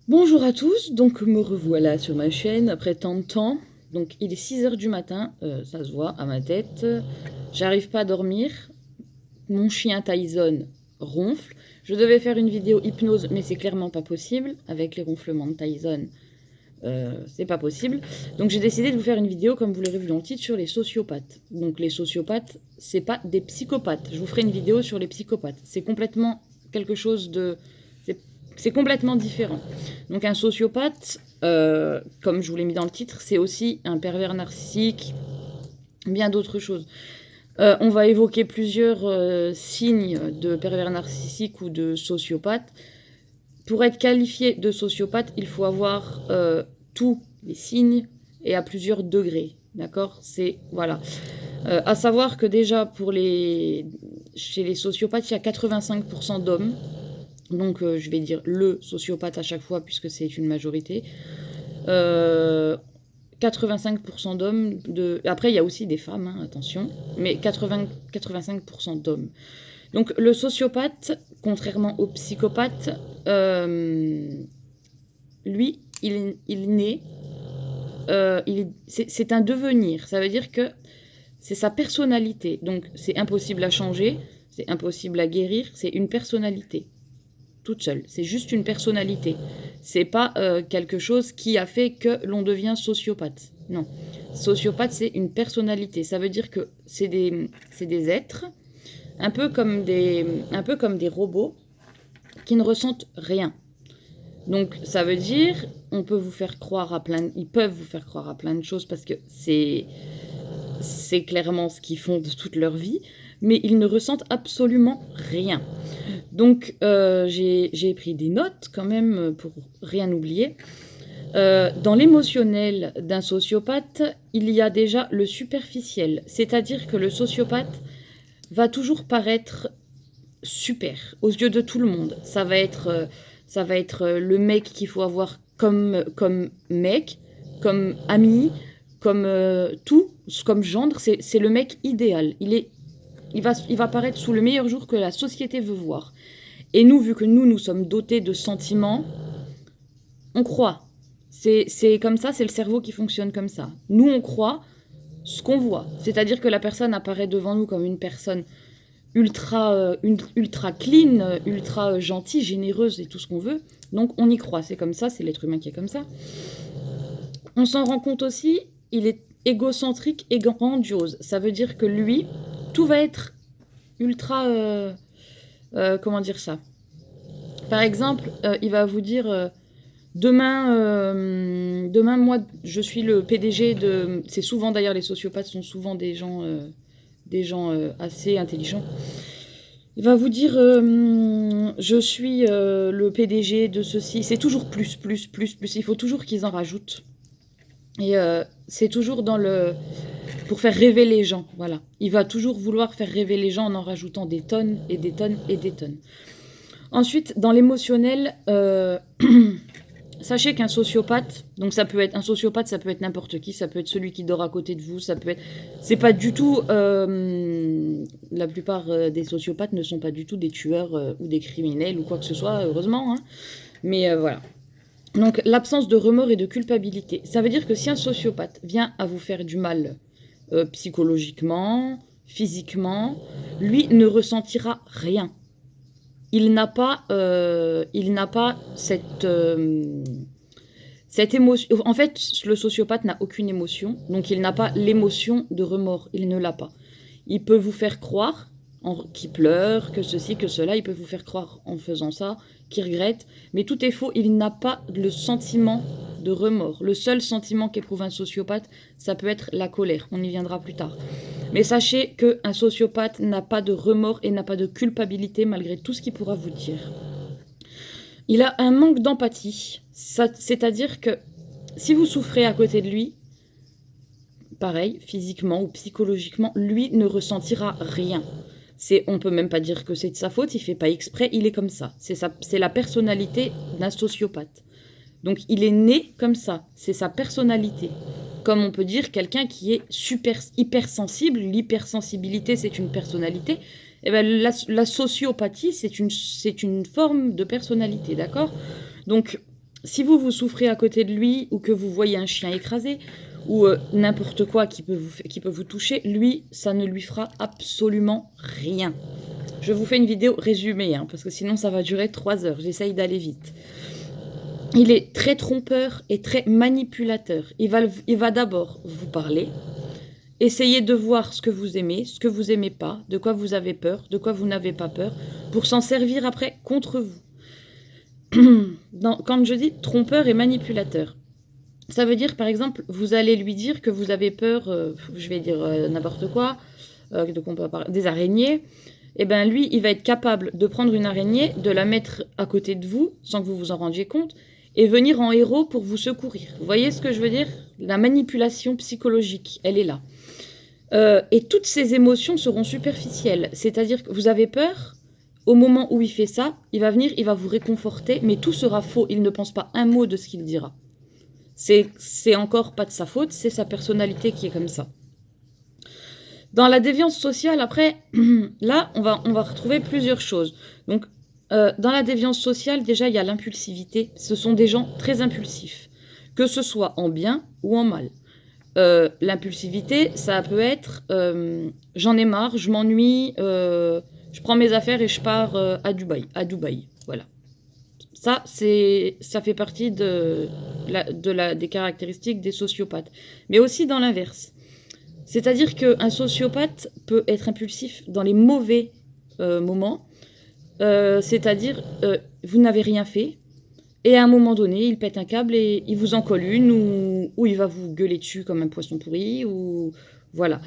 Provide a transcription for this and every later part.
Bonjour à tous, donc me revoilà sur ma chaîne après tant de temps. Donc il est 6 h du matin, ça se voit à ma tête. J'arrive pas à dormir. Mon chien Tyson ronfle. Je devais faire une vidéo hypnose, mais c'est clairement pas possible. Avec les ronflements de Tyson, c'est pas possible. Donc j'ai décidé de vous faire une vidéo, comme vous l'aurez vu dans le titre, sur les sociopathes. Donc les sociopathes, c'est pas des psychopathes. Je vous ferai une vidéo sur les psychopathes. C'est complètement quelque chose de... C'est complètement différent. Donc un sociopathe, comme je vous l'ai mis dans le titre, c'est aussi un pervers narcissique, bien d'autres choses. On va évoquer plusieurs signes de pervers narcissique ou de sociopathe. Pour être qualifié de sociopathe, il faut avoir tous les signes et à plusieurs degrés. D'accord? C'est voilà. À savoir que déjà chez les sociopathes, il y a 85% d'hommes. Donc je vais dire le sociopathe à chaque fois puisque c'est une majorité. 85% d'hommes. Après, il y a aussi des femmes, hein, attention, mais 85% d'hommes. Donc le sociopathe, contrairement au psychopathe, lui, il naît, c'est un devenir. Ça veut dire que c'est sa personnalité. Donc c'est impossible à changer, c'est impossible à guérir, c'est une personnalité toute seule. C'est juste une personnalité. C'est pas quelque chose qui a fait que l'on devient sociopathe. Non. Sociopathe, c'est une personnalité. Ça veut dire que c'est des êtres, un peu comme des robots, qui ne ressentent rien. Donc, ça veut dire, ils peuvent vous faire croire à plein de choses parce que c'est clairement ce qu'ils font de toute leur vie, mais ils ne ressentent absolument rien. Donc, j'ai pris des notes quand même pour rien oublier. Dans l'émotionnel d'un sociopathe, il y a déjà le superficiel, c'est-à-dire que le sociopathe va toujours paraître super aux yeux de tout le monde. Ça va être le mec qu'il faut avoir comme mec, comme ami, comme tout, comme gendre. C'est le mec idéal. Il va paraître sous le meilleur jour que la société veut voir. Et nous, vu que nous sommes dotés de sentiments, on croit. C'est comme ça, c'est le cerveau qui fonctionne comme ça. Nous, on croit ce qu'on voit. C'est-à-dire que la personne apparaît devant nous comme une personne ultra clean, ultra gentille, généreuse et tout ce qu'on veut. Donc on y croit, c'est comme ça, c'est l'être humain qui est comme ça. On s'en rend compte aussi, il est égocentrique et grandiose. Ça veut dire que lui, tout va être ultra... comment dire ça? Par exemple, il va vous dire demain, moi, je suis le PDG de. C'est souvent d'ailleurs les sociopathes sont souvent des gens assez intelligents. Il va vous dire je suis le PDG de ceci. C'est toujours plus, plus, plus, plus. Il faut toujours qu'ils en rajoutent. Et c'est toujours dans le pour faire rêver les gens. Voilà. Il va toujours vouloir faire rêver les gens en rajoutant des tonnes et des tonnes et des tonnes. Ensuite, dans l'émotionnel, sachez qu'un sociopathe, donc ça peut être un sociopathe, ça peut être n'importe qui, ça peut être celui qui dort à côté de vous, ça peut être, c'est pas du tout, la plupart des sociopathes ne sont pas du tout des tueurs ou des criminels ou quoi que ce soit, heureusement, hein. Mais voilà. Donc l'absence de remords et de culpabilité, ça veut dire que si un sociopathe vient à vous faire du mal psychologiquement, physiquement, lui ne ressentira rien. Il n'a pas cette émotion. En fait, le sociopathe n'a aucune émotion, donc il n'a pas l'émotion de remords. Il ne l'a pas. Il peut vous faire croire qu'il pleure, que ceci, que cela. Il peut vous faire croire en faisant ça, qu'il regrette. Mais tout est faux. Il n'a pas le sentiment de remords. Le seul sentiment qu'éprouve un sociopathe, ça peut être la colère. On y viendra plus tard. Mais sachez qu'un sociopathe n'a pas de remords et n'a pas de culpabilité malgré tout ce qu'il pourra vous dire. Il a un manque d'empathie, c'est-à-dire que si vous souffrez à côté de lui, pareil, physiquement ou psychologiquement, lui ne ressentira rien. On peut même pas dire que c'est de sa faute, il fait pas exprès, il est comme ça. C'est la personnalité d'un sociopathe. Donc il est né comme ça, c'est sa personnalité. Comme on peut dire quelqu'un qui est hypersensible, l'hypersensibilité c'est une personnalité, et ben la sociopathie c'est une forme de personnalité, d'accord? Donc si vous souffrez à côté de lui, ou que vous voyez un chien écrasé, ou n'importe quoi qui peut vous toucher, lui, ça ne lui fera absolument rien. Je vous fais une vidéo résumée, hein, parce que sinon ça va durer 3 heures. J'essaye d'aller vite. Il est très trompeur et très manipulateur. Il va d'abord vous parler, essayer de voir ce que vous aimez, ce que vous aimez pas, de quoi vous avez peur, de quoi vous n'avez pas peur, pour s'en servir après contre vous. Quand je dis trompeur et manipulateur, ça veut dire, par exemple, vous allez lui dire que vous avez peur, je vais dire n'importe quoi, des araignées. Et bien lui, il va être capable de prendre une araignée, de la mettre à côté de vous, sans que vous vous en rendiez compte, et venir en héros pour vous secourir. Vous voyez ce que je veux dire? La manipulation psychologique, elle est là. Et toutes ces émotions seront superficielles. C'est-à-dire que vous avez peur, au moment où il fait ça, il va venir, il va vous réconforter, mais tout sera faux. Il ne pense pas un mot de ce qu'il dira. C'est encore pas de sa faute, c'est sa personnalité qui est comme ça. Dans la déviance sociale, après, là, on va retrouver plusieurs choses. Donc, dans la déviance sociale, déjà, il y a l'impulsivité. Ce sont des gens très impulsifs, que ce soit en bien ou en mal. L'impulsivité, ça peut être j'en ai marre, je m'ennuie, je prends mes affaires et je pars à Dubaï. Voilà. Ça fait partie des caractéristiques des sociopathes. Mais aussi dans l'inverse. C'est-à-dire qu'un sociopathe peut être impulsif dans les mauvais moments. C'est-à-dire, vous n'avez rien fait, et à un moment donné, il pète un câble et il vous en colle une, ou il va vous gueuler dessus comme un poisson pourri, ou voilà.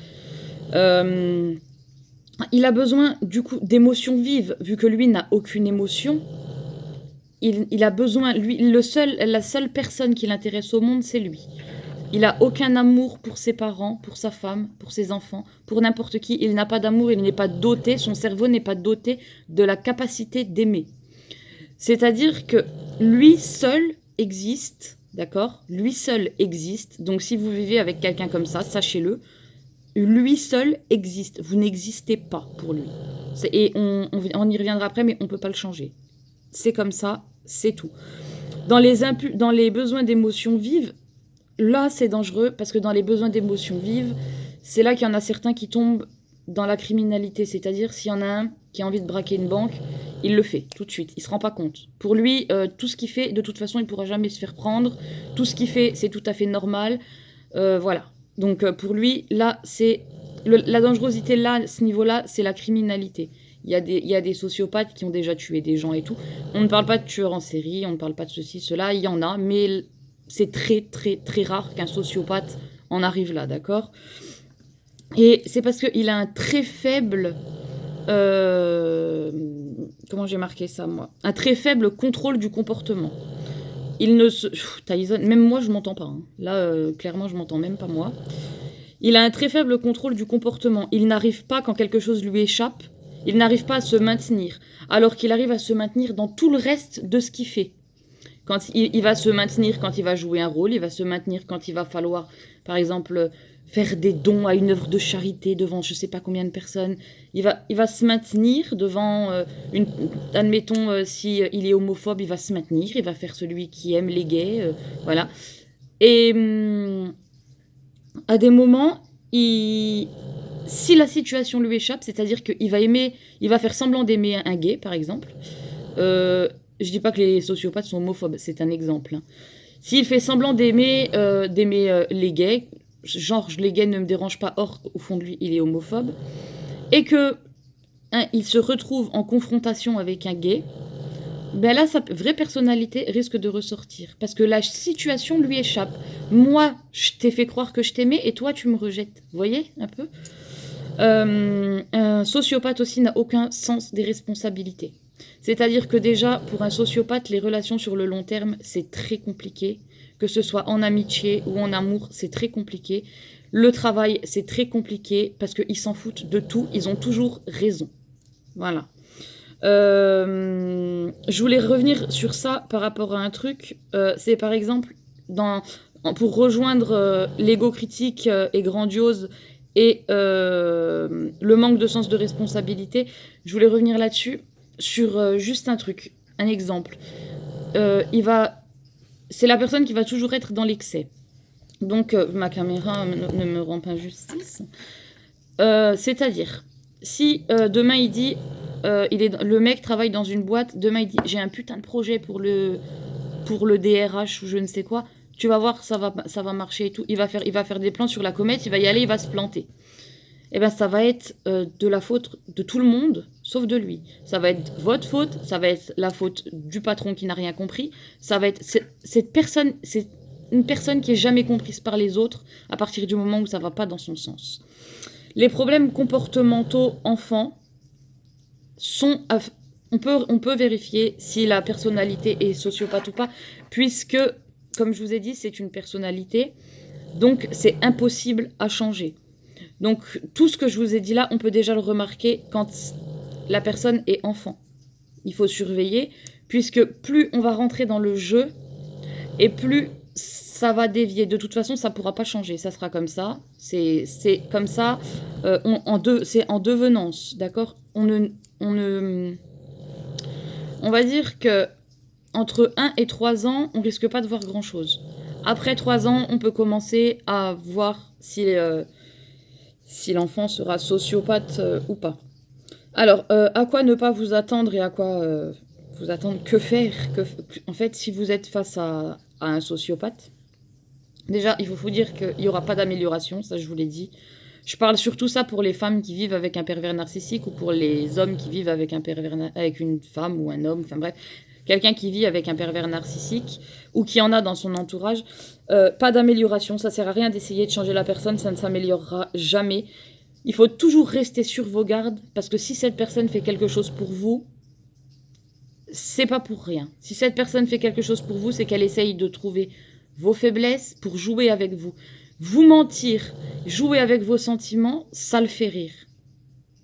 Il a besoin, du coup, d'émotions vives, vu que lui n'a aucune émotion. Il a besoin, lui, la seule personne qui l'intéresse au monde, c'est lui. Il n'a aucun amour pour ses parents, pour sa femme, pour ses enfants, pour n'importe qui. Il n'a pas d'amour, il n'est pas doté, son cerveau n'est pas doté de la capacité d'aimer. C'est-à-dire que lui seul existe, d'accord? Lui seul existe. Donc si vous vivez avec quelqu'un comme ça, sachez-le, lui seul existe. Vous n'existez pas pour lui. Et on y reviendra après, mais on ne peut pas le changer. C'est comme ça, c'est tout. Dans les besoins d'émotions vives, là, c'est dangereux parce que dans les besoins d'émotions vives, c'est là qu'il y en a certains qui tombent dans la criminalité. C'est-à-dire, s'il y en a un qui a envie de braquer une banque, il le fait tout de suite. Il ne se rend pas compte. Pour lui, tout ce qu'il fait, de toute façon, il ne pourra jamais se faire prendre. Tout ce qu'il fait, c'est tout à fait normal. Voilà. Donc, pour lui, là, la dangerosité, là, à ce niveau-là, c'est la criminalité. Il y a des sociopathes qui ont déjà tué des gens et tout. On ne parle pas de tueurs en série, on ne parle pas de ceci, cela. Il y en a, mais c'est très, très, très rare qu'un sociopathe en arrive là, d'accord? Et c'est parce qu'il a un très faible... comment j'ai marqué ça, moi? Un très faible contrôle du comportement. Il ne se... Tyson, même moi, je m'entends pas. Hein. Là, clairement, je m'entends même pas, moi. Il a un très faible contrôle du comportement. Il n'arrive pas, quand quelque chose lui échappe, il n'arrive pas à se maintenir. Alors qu'il arrive à se maintenir dans tout le reste de ce qu'il fait. Quand il va se maintenir quand il va jouer un rôle, il va se maintenir quand il va falloir, par exemple, faire des dons à une œuvre de charité devant je ne sais pas combien de personnes. Il va se maintenir devant, admettons, s'il est homophobe, il va se maintenir, il va faire celui qui aime les gays, voilà. Et à des moments, si la situation lui échappe, c'est-à-dire qu'il va faire semblant d'aimer un gay, par exemple, je dis pas que les sociopathes sont homophobes, c'est un exemple. Hein. S'il fait semblant d'aimer les gays, genre les gays ne me dérangent pas, or au fond de lui il est homophobe, et que il se retrouve en confrontation avec un gay, ben là sa vraie personnalité risque de ressortir, parce que la situation lui échappe. Moi, je t'ai fait croire que je t'aimais, et toi tu me rejettes. Vous voyez un peu? Un sociopathe aussi n'a aucun sens des responsabilités. C'est-à-dire que déjà, pour un sociopathe, les relations sur le long terme, c'est très compliqué. Que ce soit en amitié ou en amour, c'est très compliqué. Le travail, c'est très compliqué parce qu'ils s'en foutent de tout. Ils ont toujours raison. Voilà. Je voulais revenir sur ça par rapport à un truc. C'est par exemple, pour rejoindre l'ego critique et grandiose et le manque de sens de responsabilité, je voulais revenir là-dessus. Sur juste un truc, un exemple. Il va c'est la personne qui va toujours être dans l'excès. Donc, ma caméra ne me rend pas justice. C'est-à-dire, si demain il dit, le mec travaille dans une boîte, demain il dit j'ai un putain de projet pour le DRH ou je ne sais quoi, tu vas voir, ça va marcher et tout. Il va faire des plans sur la comète, il va y aller, il va se planter. Et bien ça va être de la faute de tout le monde, sauf de lui. Ça va être votre faute, ça va être la faute du patron qui n'a rien compris, ça va être c'est une personne qui est jamais comprise par les autres à partir du moment où ça va pas dans son sens. Les problèmes comportementaux enfants sont... On peut vérifier si la personnalité est sociopathe ou pas, puisque, comme je vous ai dit, c'est une personnalité, donc c'est impossible à changer. Donc tout ce que je vous ai dit là, on peut déjà le remarquer quand la personne est enfant. Il faut surveiller, puisque plus on va rentrer dans le jeu, et plus ça va dévier. De toute façon, ça ne pourra pas changer. Ça sera comme ça. C'est comme ça. C'est en devenance, d'accord. On va dire que entre 1 et 3 ans, on risque pas de voir grand-chose. Après 3 ans, on peut commencer à voir si l'enfant sera sociopathe ou pas. Alors, à quoi ne pas vous attendre et à quoi vous attendre? Que faire? En fait, si vous êtes face à un sociopathe, déjà, il faut vous dire qu'il n'y aura pas d'amélioration, ça je vous l'ai dit. Je parle surtout ça pour les femmes qui vivent avec un pervers narcissique ou pour les hommes qui vivent avec avec une femme ou un homme, enfin bref, quelqu'un qui vit avec un pervers narcissique ou qui en a dans son entourage. Pas d'amélioration, ça sert à rien d'essayer de changer la personne, ça ne s'améliorera jamais. Il faut toujours rester sur vos gardes, parce que si cette personne fait quelque chose pour vous, c'est pas pour rien. Si cette personne fait quelque chose pour vous, c'est qu'elle essaye de trouver vos faiblesses pour jouer avec vous. Vous mentir, jouer avec vos sentiments, ça le fait rire.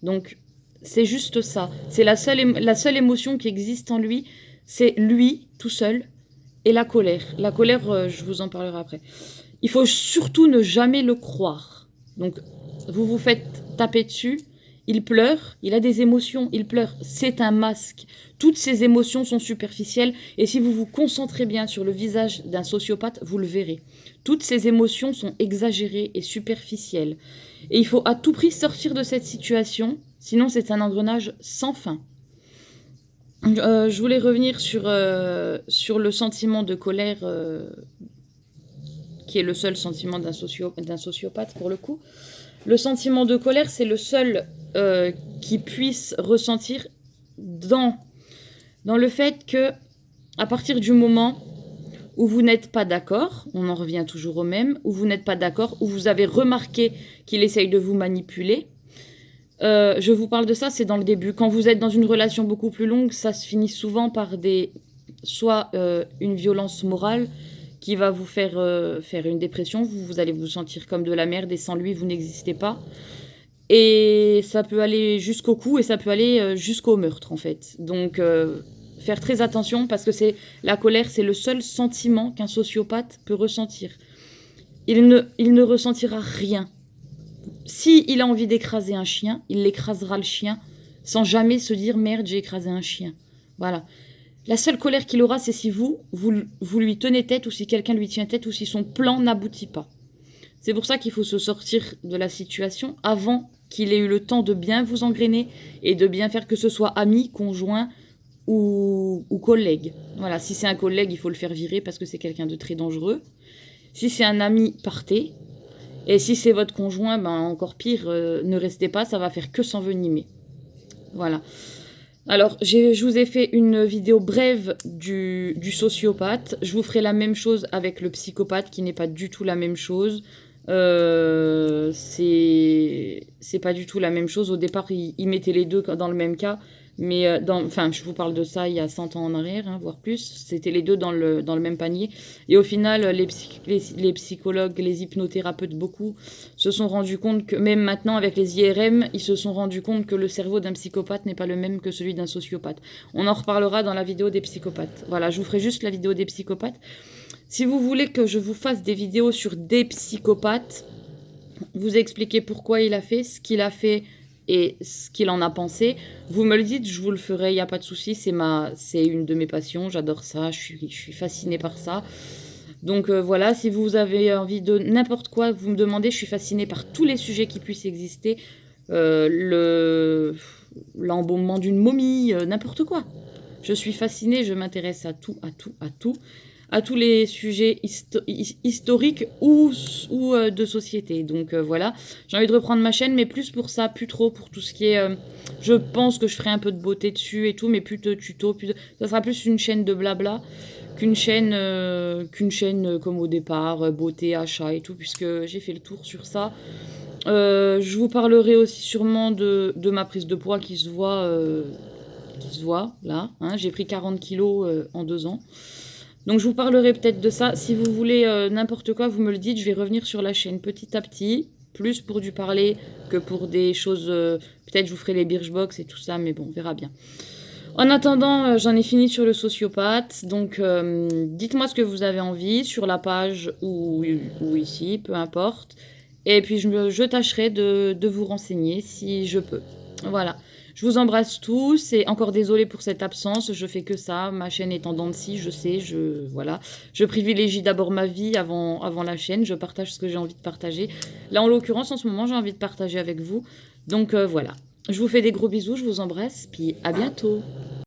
Donc, c'est juste ça. C'est la seule émotion qui existe en lui, c'est lui, tout seul, et la colère. La colère, je vous en parlerai après. Il faut surtout ne jamais le croire. Donc, vous vous faites taper dessus, il pleure, il a des émotions, il pleure, c'est un masque. Toutes ces émotions sont superficielles et si vous vous concentrez bien sur le visage d'un sociopathe, vous le verrez. Toutes ces émotions sont exagérées et superficielles. Et il faut à tout prix sortir de cette situation, sinon c'est un engrenage sans fin. Je voulais revenir sur le sentiment de colère, qui est le seul sentiment d'un sociopathe pour le coup. Le sentiment de colère, c'est le seul qui puisse ressentir dans le fait que, à partir du moment où vous n'êtes pas d'accord, on en revient toujours au même, où vous n'êtes pas d'accord, où vous avez remarqué qu'il essaye de vous manipuler, je vous parle de ça, c'est dans le début. Quand vous êtes dans une relation beaucoup plus longue, ça se finit souvent par soit une violence morale, qui va vous faire une dépression, vous allez vous sentir comme de la merde et sans lui, vous n'existez pas. Et ça peut aller jusqu'au cou et ça peut aller jusqu'au meurtre, en fait. Donc, faire très attention parce que la colère, c'est le seul sentiment qu'un sociopathe peut ressentir. Il ne ressentira rien. S'il a envie d'écraser un chien, il l'écrasera le chien sans jamais se dire « Merde, j'ai écrasé un chien ». Voilà. La seule colère qu'il aura, c'est si vous lui tenez tête ou si quelqu'un lui tient tête ou si son plan n'aboutit pas. C'est pour ça qu'il faut se sortir de la situation avant qu'il ait eu le temps de bien vous engrainer et de bien faire, que ce soit ami, conjoint ou collègue. Voilà, si c'est un collègue, il faut le faire virer parce que c'est quelqu'un de très dangereux. Si c'est un ami, partez. Et si c'est votre conjoint, ben encore pire, ne restez pas, ça va faire que s'envenimer. Voilà. Alors, je vous ai fait une vidéo brève du sociopathe. Je vous ferai la même chose avec le psychopathe, qui n'est pas du tout la même chose. C'est pas du tout la même chose. Au départ, ils mettaient les deux dans le même cas. Mais, je vous parle de ça il y a 100 ans en arrière, voire plus. C'était les deux dans le même panier. Et au final, les psychologues, les hypnothérapeutes, beaucoup, se sont rendus compte que, même maintenant avec les IRM, ils se sont rendus compte que le cerveau d'un psychopathe n'est pas le même que celui d'un sociopathe. On en reparlera dans la vidéo des psychopathes. Voilà, je vous ferai juste la vidéo des psychopathes. Si vous voulez que je vous fasse des vidéos sur des psychopathes, vous expliquer pourquoi il a fait, ce qu'il a fait, et ce qu'il en a pensé. Vous me le dites, je vous le ferai, il n'y a pas de souci. C'est une de mes passions, j'adore ça, je suis fascinée par ça. Donc voilà, si vous avez envie de n'importe quoi, vous me demandez, je suis fascinée par tous les sujets qui puissent exister. L'embaumement d'une momie, n'importe quoi. Je suis fascinée, je m'intéresse à tout, à tout, à tout, à tous les sujets historiques ou de société. Donc voilà, j'ai envie de reprendre ma chaîne, mais plus pour ça, plus trop pour tout ce qui est... je pense que je ferai un peu de beauté dessus et tout, mais plus de tutos, ça sera plus une chaîne de blabla qu'une chaîne, comme au départ, beauté, achat et tout, puisque j'ai fait le tour sur ça. Je vous parlerai aussi sûrement de ma prise de poids qui se voit là. Hein. J'ai pris 40 kilos en 2 ans. Donc je vous parlerai peut-être de ça. Si vous voulez n'importe quoi, vous me le dites. Je vais revenir sur la chaîne petit à petit. Plus pour du parler que pour des choses... peut-être je vous ferai les Birchbox et tout ça, mais bon, on verra bien. En attendant, j'en ai fini sur le sociopathe. Donc dites-moi ce que vous avez envie sur la page ou ici, peu importe. Et puis je tâcherai de vous renseigner si je peux. Voilà. Je vous embrasse tous et encore désolée pour cette absence. Je fais que ça. Ma chaîne est en dents de scie, je sais. Voilà. Je privilégie d'abord ma vie avant la chaîne. Je partage ce que j'ai envie de partager. Là, en l'occurrence, en ce moment, j'ai envie de partager avec vous. Donc voilà. Je vous fais des gros bisous. Je vous embrasse. Puis à bientôt.